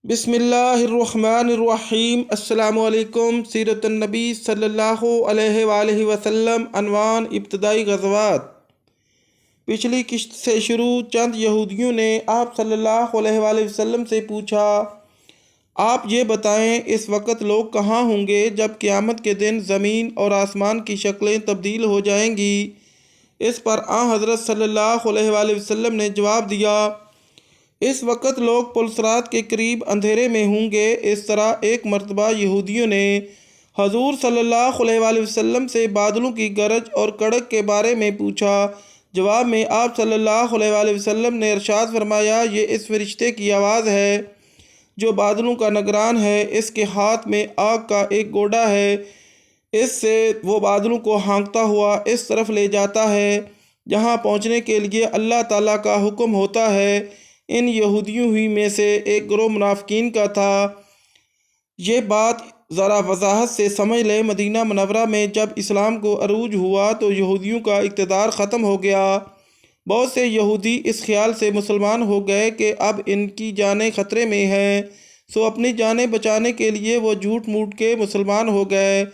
بسم اللہ الرحمن الرحیم۔ السلام علیکم۔ سیرت النبی صلی اللہ علیہ وآلہ وسلم عنوان ابتدائی غزوات۔ پچھلی قسط سے شروع چند یہودیوں نے آپ صلی اللہ علیہ وآلہ وسلم سے پوچھا، آپ یہ بتائیں اس وقت لوگ کہاں ہوں گے جب قیامت کے دن زمین اور آسمان کی شکلیں تبدیل ہو جائیں گی؟ اس پر حضرت صلی اللہ علیہ وآلہ وسلم نے جواب دیا، اس وقت لوگ پلسرات کے قریب اندھیرے میں ہوں گے۔ اس طرح ایک مرتبہ یہودیوں نے حضور صلی اللہ علیہ وآلہ وسلم سے بادلوں کی گرج اور کڑک کے بارے میں پوچھا۔ جواب میں آپ صلی اللہ علیہ وآلہ وسلم نے ارشاد فرمایا، یہ اس فرشتے کی آواز ہے جو بادلوں کا نگران ہے، اس کے ہاتھ میں آگ کا ایک گوڑا ہے، اس سے وہ بادلوں کو ہانکتا ہوا اس طرف لے جاتا ہے جہاں پہنچنے کے لیے اللہ تعالیٰ کا حکم ہوتا ہے۔ ان یہودیوں ہی میں سے ایک گروہ منافقین کا تھا۔ یہ بات ذرا وضاحت سے سمجھ لیں، مدینہ منورہ میں جب اسلام کو عروج ہوا تو یہودیوں کا اقتدار ختم ہو گیا۔ بہت سے یہودی اس خیال سے مسلمان ہو گئے کہ اب ان کی جانیں خطرے میں ہیں، سو اپنی جانیں بچانے کے لیے وہ جھوٹ موٹ کے مسلمان ہو گئے۔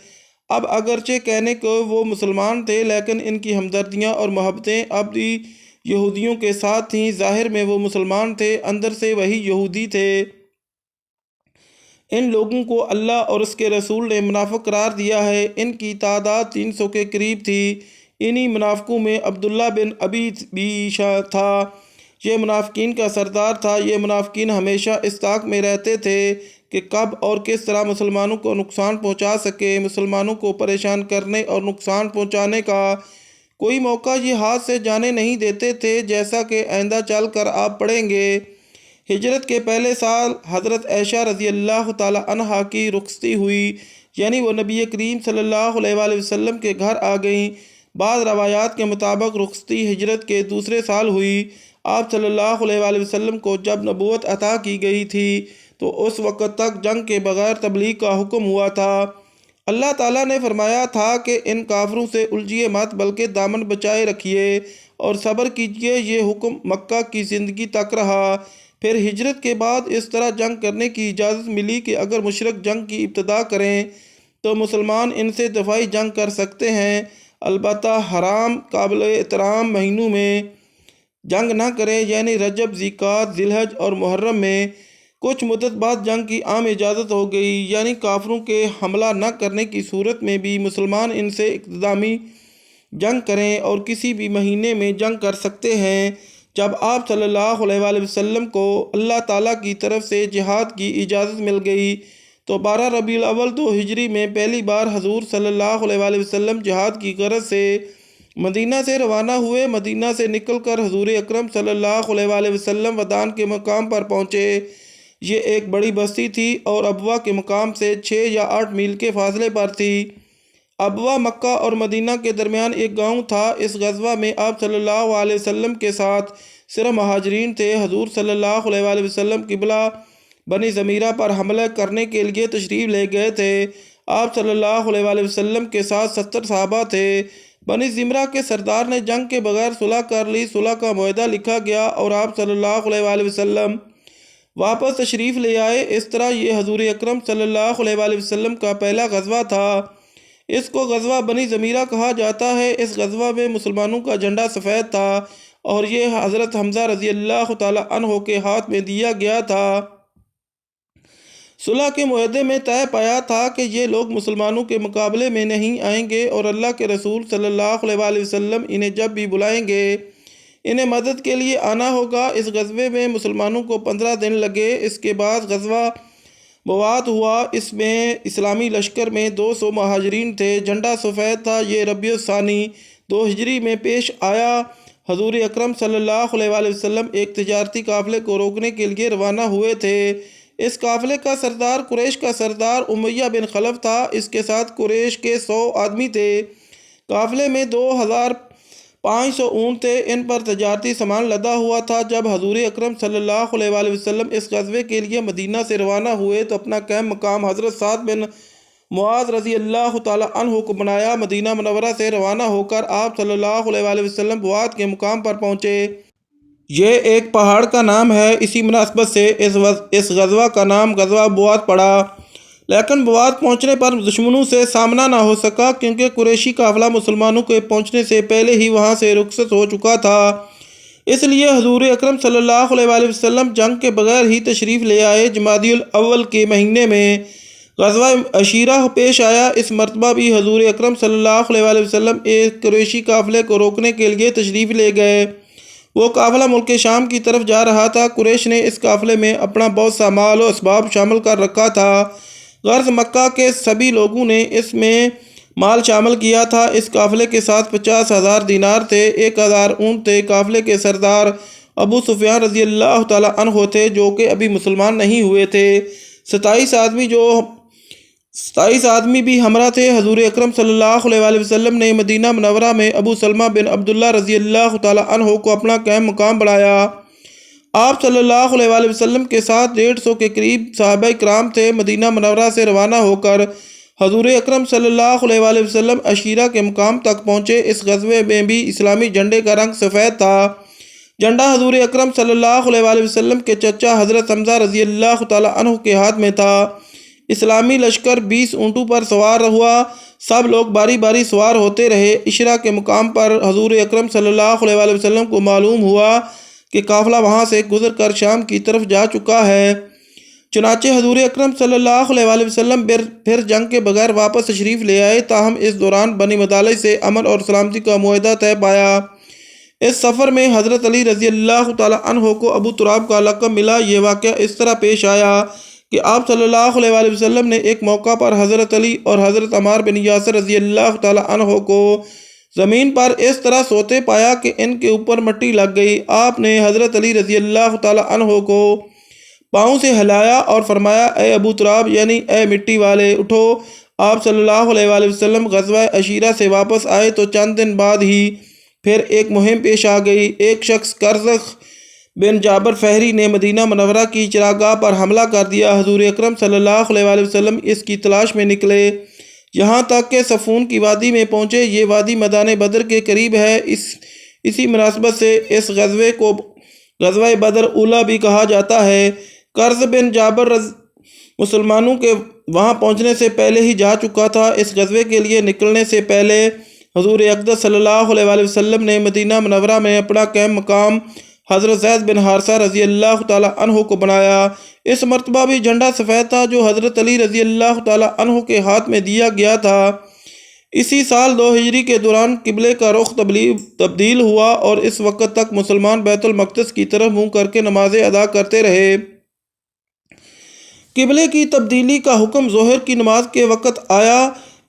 اب اگرچہ کہنے کو وہ مسلمان تھے لیکن ان کی ہمدردیاں اور محبتیں اب بھی یہودیوں کے ساتھ تھیں۔ ظاہر میں وہ مسلمان تھے، اندر سے وہی یہودی تھے۔ ان لوگوں کو اللہ اور اس کے رسول نے منافق قرار دیا ہے۔ ان کی تعداد 300 کے قریب تھی۔ انہی منافقوں میں عبداللہ بن ابی بھی تھا۔ یہ منافقین کا سردار تھا۔ یہ منافقین ہمیشہ اس طاق میں رہتے تھے کہ کب اور کس طرح مسلمانوں کو نقصان پہنچا سکے۔ مسلمانوں کو پریشان کرنے اور نقصان پہنچانے کا کوئی موقع یہ ہاتھ سے جانے نہیں دیتے تھے، جیسا کہ آئندہ چل کر آپ پڑھیں گے۔ ہجرت کے پہلے سال حضرت عائشہ رضی اللہ تعالیٰ عنہا کی رخصتی ہوئی، یعنی وہ نبی کریم صلی اللہ علیہ وآلہ وسلم کے گھر آ گئیں۔ بعض روایات کے مطابق رخصتی ہجرت کے دوسرے سال ہوئی۔ آپ صلی اللہ علیہ وآلہ وسلم کو جب نبوت عطا کی گئی تھی تو اس وقت تک جنگ کے بغیر تبلیغ کا حکم ہوا تھا۔ اللہ تعالیٰ نے فرمایا تھا کہ ان کافروں سے الجھیے مت بلکہ دامن بچائے رکھیے اور صبر کیجیے۔ یہ حکم مکہ کی زندگی تک رہا۔ پھر ہجرت کے بعد اس طرح جنگ کرنے کی اجازت ملی کہ اگر مشرک جنگ کی ابتدا کریں تو مسلمان ان سے دفاعی جنگ کر سکتے ہیں، البتہ حرام قابل احترام مہینوں میں جنگ نہ کریں، یعنی رجب، ذی-القعدہ، ذی الحج اور محرم میں۔ کچھ مدت بعد جنگ کی عام اجازت ہو گئی، یعنی کافروں کے حملہ نہ کرنے کی صورت میں بھی مسلمان ان سے اقتدامی جنگ کریں اور کسی بھی مہینے میں جنگ کر سکتے ہیں۔ جب آپ صلی اللہ علیہ وآلہ وسلم کو اللہ تعالیٰ کی طرف سے جہاد کی اجازت مل گئی تو 12 ربیع الاول 2 ہجری میں پہلی بار حضور صلی اللہ علیہ وآلہ وسلم جہاد کی غرض سے مدینہ سے روانہ ہوئے۔ مدینہ سے نکل کر حضور اکرم صلی اللہ علیہ وآلہ وسلم ودان کے مقام پر پہنچے۔ یہ ایک بڑی بستی تھی اور ابوا کے مقام سے 6 یا 8 میل کے فاصلے پر تھی۔ ابوا مکہ اور مدینہ کے درمیان ایک گاؤں تھا۔ اس غزوہ میں آپ صلی اللہ علیہ وسلم کے ساتھ صرف مہاجرین تھے۔ حضور صلی اللہ علیہ وآلہ وسلم قبلہ بنی ضمیرہ پر حملہ کرنے کے لیے تشریف لے گئے تھے۔ آپ صلی اللہ علیہ وآلہ وسلم کے ساتھ 70 صحابہ تھے۔ بنی ضمیرہ کے سردار نے جنگ کے بغیر صلح کر لی۔ صلح کا معاہدہ لکھا گیا اور آپ صلی اللہ علیہ وآلہ وسلم واپس تشریف لے آئے۔ اس طرح یہ حضور اکرم صلی اللہ علیہ وآلہ وسلم کا پہلا غزوہ تھا۔ اس کو غزوہ بنی ضمیرہ کہا جاتا ہے۔ اس غزوہ میں مسلمانوں کا جھنڈا سفید تھا اور یہ حضرت حمزہ رضی اللہ تعالیٰ عنہ کے ہاتھ میں دیا گیا تھا۔ صلح کے معاہدے میں طے پایا تھا کہ یہ لوگ مسلمانوں کے مقابلے میں نہیں آئیں گے اور اللہ کے رسول صلی اللہ علیہ وآلہ وسلم انہیں جب بھی بلائیں گے انہیں مدد کے لیے آنا ہوگا۔ اس غزوے میں مسلمانوں کو 15 دن لگے۔ اس کے بعد غزوہ بوات ہوا۔ اس میں اسلامی لشکر میں 200 مہاجرین تھے۔ جھنڈا سفید تھا۔ یہ ربیع الثانی 2 ہجری میں پیش آیا۔ حضور اکرم صلی اللہ علیہ وآلہ وسلم ایک تجارتی قافلے کو روکنے کے لیے روانہ ہوئے تھے۔ اس قافلے کا سردار قریش کا سردار امیہ بن خلف تھا۔ اس کے ساتھ قریش کے 100 آدمی تھے۔ قافلے میں 2500 اونٹ تھے۔ ان پر تجارتی سامان لدا ہوا تھا۔ جب حضور اکرم صلی اللہ علیہ وآلہ وسلم اس غزوے کے لیے مدینہ سے روانہ ہوئے تو اپنا کیمپ مقام حضرت سعد بن معاذ رضی اللہ تعالیٰ عنہ کو بنایا۔ مدینہ منورہ سے روانہ ہو کر آپ صلی اللہ علیہ وآلہ وسلم بوات کے مقام پر پہنچے۔ یہ ایک پہاڑ کا نام ہے، اسی مناسبت سے اس غزوہ کا نام غزوہ بوات پڑا۔ لیکن بوات پہنچنے پر دشمنوں سے سامنا نہ ہو سکا، کیونکہ قریشی قافلہ مسلمانوں کے پہنچنے سے پہلے ہی وہاں سے رخصت ہو چکا تھا۔ اس لیے حضور اکرم صلی اللہ علیہ وآلہ وسلم جنگ کے بغیر ہی تشریف لے آئے۔ جمادی الاول کے مہینے میں غزوہ عشیرہ پیش آیا۔ اس مرتبہ بھی حضور اکرم صلی اللہ علیہ وآلہ وسلم ایک قریشی قافلے کو روکنے کے لیے تشریف لے گئے۔ وہ قافلہ ملک شام کی طرف جا رہا تھا۔ قریش نے اس قافلے میں اپنا بہت سا مال و اسباب شامل کر رکھا تھا، غرض مکہ کے سبھی لوگوں نے اس میں مال شامل کیا تھا۔ اس قافلے کے ساتھ 50,000 دینار تھے، 1,000 اونٹ تھے۔ قافلے کے سردار ابو سفیان رضی اللہ تعالیٰ عنہ تھے، جو کہ ابھی مسلمان نہیں ہوئے تھے۔ 27 آدمی بھی ہمراہ تھے۔ حضور اکرم صلی اللہ علیہ وآلہ وسلم نے مدینہ منورہ میں ابو سلمہ بن عبداللہ رضی اللہ تعالیٰ عنہ کو اپنا قائم مقام بنایا۔ آپ صلی اللہ علیہ وآلہ وسلم کے ساتھ 150 کے قریب صحابہ کرام تھے۔ مدینہ منورہ سے روانہ ہو کر حضور اکرم صلی اللہ علیہ وآلہ وسلم عشیرہ کے مقام تک پہنچے۔ اس غزوے میں بھی اسلامی جھنڈے کا رنگ سفید تھا۔ جھنڈا حضور اکرم صلی اللہ علیہ وآلہ وسلم کے چچا حضرت حمزہ رضی اللہ تعالیٰ عنہ کے ہاتھ میں تھا۔ اسلامی لشکر 20 اونٹوں پر سوار ہوا۔ سب لوگ باری باری سوار ہوتے رہے۔ عشیرہ کے مقام پر حضور اکرم صلی اللہ علیہ وآلہ وسلم کو معلوم ہوا کہ قافلہ وہاں سے گزر کر شام کی طرف جا چکا ہے۔ چنانچہ حضور اکرم صلی اللہ علیہ وآلہ وسلم پھر جنگ کے بغیر واپس تشریف لے آئے، تاہم اس دوران بنی مدالج سے امن اور سلامتی کا معاہدہ طے پایا۔ اس سفر میں حضرت علی رضی اللہ تعالیٰ عنہ کو ابو تراب کا لقب ملا۔ یہ واقعہ اس طرح پیش آیا کہ آپ صلی اللہ علیہ وآلہ وسلم نے ایک موقع پر حضرت علی اور حضرت عمار بن یاسر رضی اللہ تعالیٰ عنہ کو زمین پر اس طرح سوتے پایا کہ ان کے اوپر مٹی لگ گئی۔ آپ نے حضرت علی رضی اللہ تعالیٰ عنہ کو پاؤں سے ہلایا اور فرمایا، اے ابو تراب، یعنی اے مٹی والے، اٹھو۔ آپ صلی اللہ علیہ وآلہ وسلم غزوہ عشیرہ سے واپس آئے تو چند دن بعد ہی پھر ایک مہم پیش آ گئی۔ ایک شخص کرزق بن جابر فہری نے مدینہ منورہ کی چراگاہ پر حملہ کر دیا۔ حضور اکرم صلی اللہ علیہ وآلہ وسلم اس کی تلاش میں نکلے، یہاں تک کہ صفون کی وادی میں پہنچے۔ یہ وادی میدان بدر کے قریب ہے۔ اسی مناسبت سے اس غزوے کو غزوہ بدر اولیٰ بھی کہا جاتا ہے۔ کرز بن جابر مسلمانوں کے وہاں پہنچنے سے پہلے ہی جا چکا تھا۔ اس غزوے کے لیے نکلنے سے پہلے حضور اقدس صلی اللہ علیہ وآلہ وسلم نے مدینہ منورہ میں اپنا قائم مقام حضرت زید بن حارثہ رضی اللہ تعالیٰ عنہ کو بنایا۔ اس مرتبہ بھی جھنڈا سفید تھا جو حضرت علی رضی اللہ تعالیٰ عنہ کے ہاتھ میں دیا گیا تھا۔ اسی سال 2 ہجری کے دوران قبلے کا رخ تبدیل ہوا اور اس وقت تک مسلمان بیت المقدس کی طرف منہ کر کے نمازیں ادا کرتے رہے۔ قبلے کی تبدیلی کا حکم ظہر کی نماز کے وقت آیا۔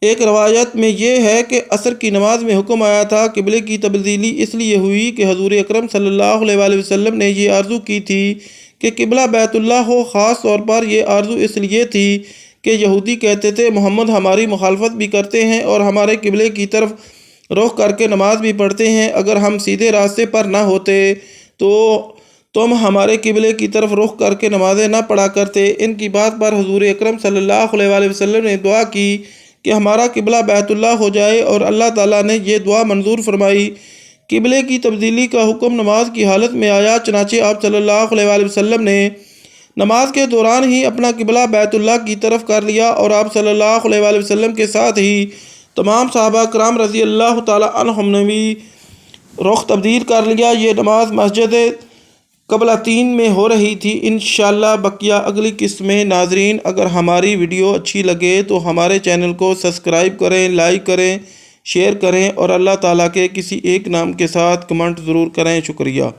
ایک روایت میں یہ ہے کہ عصر کی نماز میں حکم آیا تھا۔ قبلے کی تبدیلی اس لیے ہوئی کہ حضور اکرم صلی اللہ علیہ وآلہ وسلم نے یہ آرزو کی تھی کہ قبلہ بیت اللہ ہو۔ خاص طور پر یہ آرزو اس لیے تھی کہ یہودی کہتے تھے محمد ہماری مخالفت بھی کرتے ہیں اور ہمارے قبلے کی طرف رخ کر کے نماز بھی پڑھتے ہیں۔ اگر ہم سیدھے راستے پر نہ ہوتے تو تم ہمارے قبلے کی طرف رخ کر کے نمازیں نہ پڑھا کرتے۔ ان کی بات پر حضور اکرم صلی اللہ علیہ وآلہ وسلم نے دعا کی کہ ہمارا قبلہ بیت اللہ ہو جائے، اور اللہ تعالیٰ نے یہ دعا منظور فرمائی۔ قبلے کی تبدیلی کا حکم نماز کی حالت میں آیا، چنانچہ آپ صلی اللہ علیہ وآلہ وسلم نے نماز کے دوران ہی اپنا قبلہ بیت اللہ کی طرف کر لیا، اور آپ صلی اللہ علیہ وآلہ وسلم کے ساتھ ہی تمام صحابہ کرام رضی اللہ تعالیٰ عنہم نے بھی رخ تبدیل کر لیا۔ یہ نماز مسجد قبلہ 3 میں ہو رہی تھی۔ انشاءاللہ بقیہ اگلی قسط میں۔ ناظرین، اگر ہماری ویڈیو اچھی لگے تو ہمارے چینل کو سبسکرائب کریں، لائک کریں، شیئر کریں، اور اللہ تعالیٰ کے کسی ایک نام کے ساتھ کمنٹ ضرور کریں۔ شکریہ۔